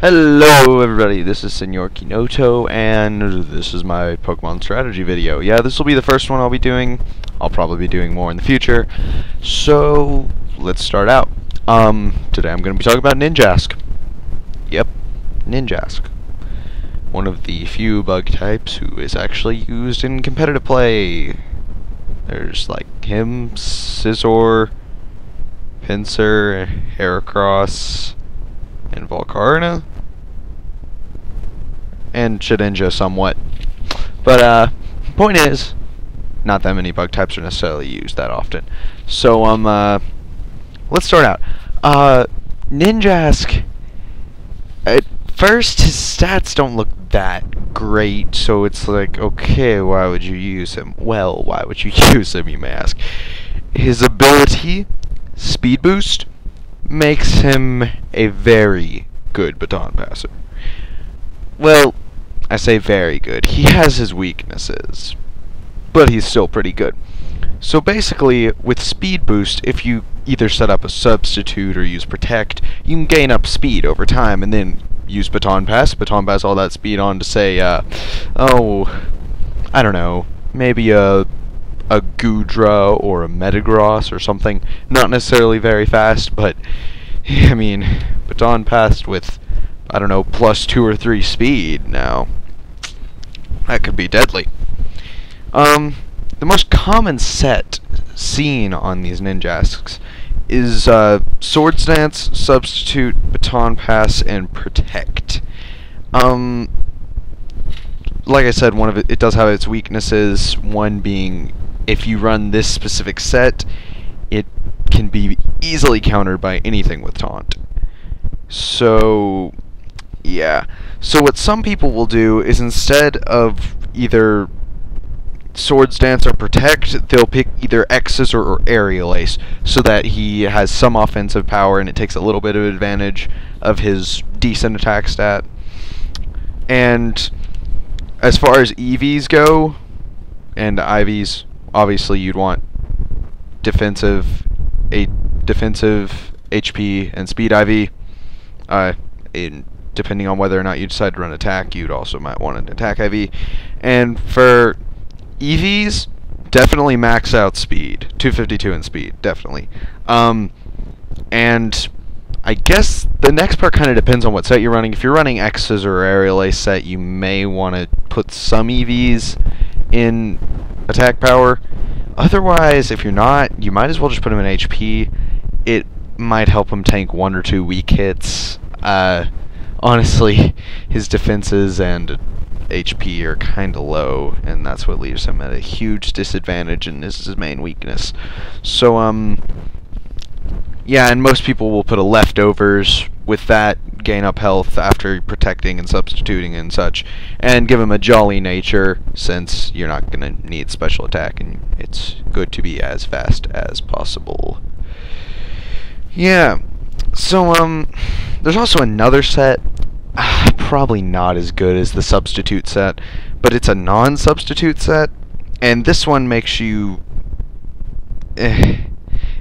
Hello everybody, this is Senor Kinoto, and this is my Pokemon strategy video. Yeah, this will be the first one I'll be doing. I'll probably be doing more in the future. So, let's start out. Today I'm going to be talking about Ninjask. Yep, Ninjask. One of the few bug types who is actually used in competitive play. There's like him, Scissor, Pinsir, Heracross, and Volcarona, and Shedinja somewhat. But point is, not that many bug types are necessarily used that often. So let's start out. Ninjask, at first his stats don't look that great, so it's like, okay, why would you use him? Well, why would you use him, you may ask. His ability, Speed Boost, makes him a very good baton passer. Well, I say very good. He has his weaknesses, but he's still pretty good. So basically, with Speed Boost, if you either set up a Substitute or use Protect, you can gain up speed over time and then use Baton Pass all that speed on to say, oh, I don't know, maybe a Goodra or a Metagross or something. Not necessarily very fast, but I mean, Baton passed with, I don't know, plus 2 or 3 speed now. That could be deadly. The most common set seen on these Ninjasks is Swords Dance, Substitute, Baton Pass, and Protect. Like I said, it does have its weaknesses, one being if you run this specific set, it can be easily countered by anything with Taunt. So, yeah. So what some people will do is instead of either Swords Dance or Protect, they'll pick either X-Scissor or Aerial Ace, so that he has some offensive power and it takes a little bit of advantage of his decent attack stat. And as far as EVs go, and IVs, obviously you'd want defensive HP and speed IV. Depending on whether or not you decide to run attack, you'd also might want an attack IV. And for EVs, definitely max out speed. 252 in speed, definitely. And I guess the next part kind of depends on what set you're running. If you're running X-Scissor or Aerial Ace set, you may want to put some EVs in attack power. Otherwise, if you're not, you might as well just put him in HP. It might help him tank 1 or 2 weak hits. Honestly, his defenses and HP are kinda low, and that's what leaves him at a huge disadvantage, and this is his main weakness. So, yeah, and most people will put a leftovers with that, gain up health after protecting and substituting and such, and give him a jolly nature, since you're not gonna need special attack, and it's good to be as fast as possible. Yeah, so, there's also another set, probably not as good as the Substitute set, but it's a non-substitute set, and this one makes you...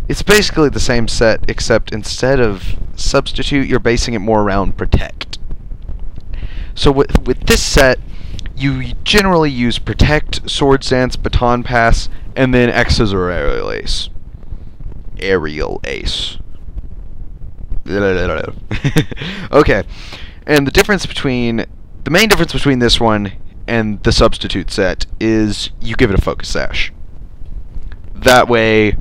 It's basically the same set, except instead of Substitute, you're basing it more around Protect. So with this set, you generally use Protect, Swords Dance, Baton Pass, and then X-Scissor or Aerial Ace. Aerial Ace. Okay, and the main difference between this one and the Substitute set is you give it a Focus Sash. That way,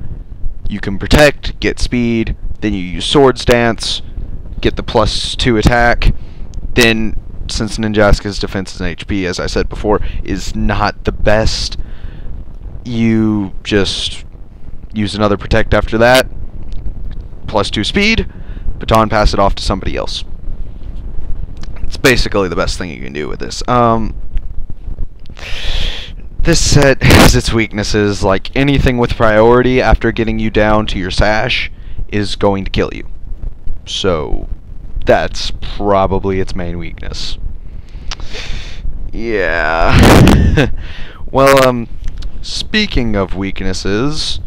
you can Protect, get speed, then you use Swords Dance, get the +2 attack, then, since Ninjask's defense and HP, as I said before, is not the best, you just use another Protect after that, +2 speed, Baton Pass it off to somebody else. It's basically the best thing you can do with this. This set has its weaknesses, like anything with priority after getting you down to your sash is going to kill you. So, that's probably its main weakness. Yeah. Well, speaking of weaknesses,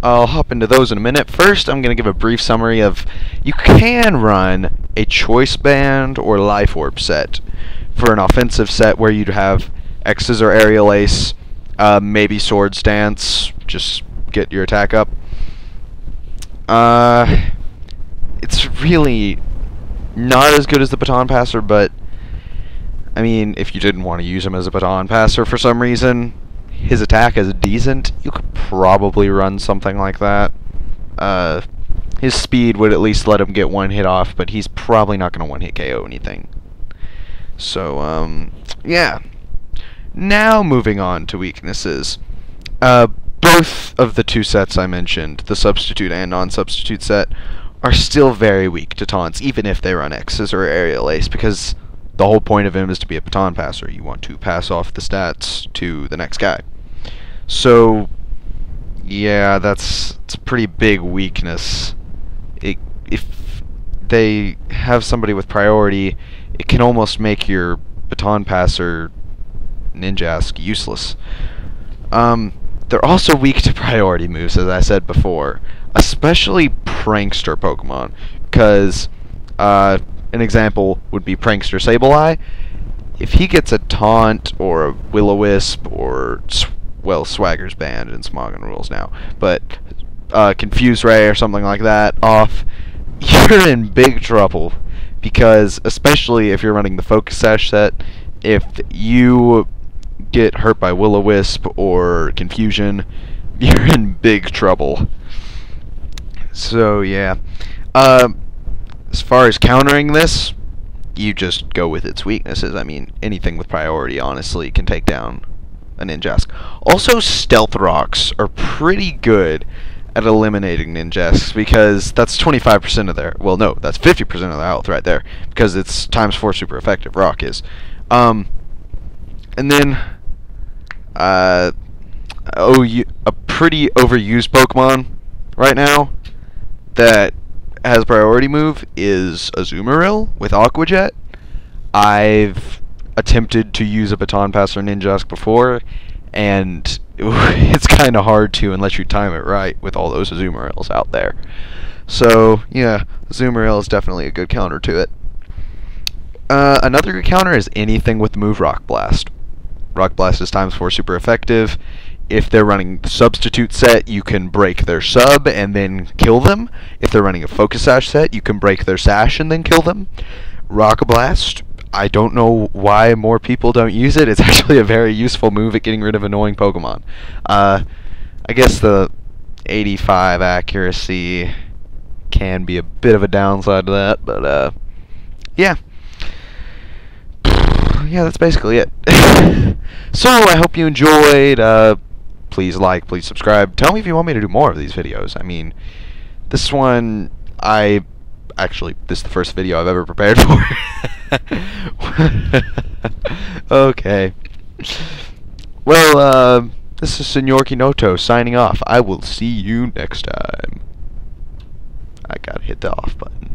I'll hop into those in a minute. First, I'm going to give a brief summary of, you can run a choice band or life orb set. For an offensive set where you'd have X-Scissor aerial ace, maybe sword stance, just get your attack up. It's really not as good as the Baton Passer, but I mean, if you didn't want to use him as a Baton Passer for some reason, his attack is decent. You could probably run something like that. His speed would at least let him get one hit off, but he's probably not going to one-hit KO anything. So, yeah. Now moving on to weaknesses. Both of the two sets I mentioned, the Substitute and non-Substitute set, are still very weak to taunts, even if they run X-Scissor or Aerial Ace, because the whole point of him is to be a Baton Passer. You want to pass off the stats to the next guy. So, yeah, it's a pretty big weakness. If they have somebody with priority, it can almost make your Baton Passer Ninjask useless. They're also weak to priority moves, as I said before, especially prankster Pokemon, because an example would be Prankster Sableye. If he gets a Taunt or a Will-O-Wisp or, well, Swagger's banned in Smogon rules now, but Confuse Ray or something like that off, you're in big trouble, because especially if you're running the Focus Sash set, if you get hurt by Will-O-Wisp or Confusion, you're in big trouble. So yeah, as far as countering this, you just go with its weaknesses. I mean, anything with priority, honestly, can take down a Ninjask. Also, Stealth Rocks are pretty good at eliminating Ninjasks, because that's 25% of their, well, no, that's 50% of their health right there, because it's ×4 super effective, Rock is. And then, a pretty overused Pokemon right now that has a priority move is Azumarill with Aqua Jet. I've attempted to use a Baton Passer Ninjask before, and it's kind of hard to unless you time it right with all those Azumarills out there. So, yeah, Azumarill is definitely a good counter to it. Another good counter is anything with the move Rock Blast. Rock Blast is ×4 super effective. If they're running the Substitute set, you can break their sub and then kill them. If they're running a Focus Sash set, you can break their sash and then kill them. Rock Blast, I don't know why more people don't use it. It's actually a very useful move at getting rid of annoying Pokemon. I guess the 85 accuracy can be a bit of a downside to that, but yeah. Yeah, that's basically it. So, I hope you enjoyed. Please like, please subscribe. Tell me if you want me to do more of these videos. I mean, this one, actually, this is the first video I've ever prepared for. Okay. Well, this is Senor Kinoto signing off. I will see you next time. I gotta hit the off button.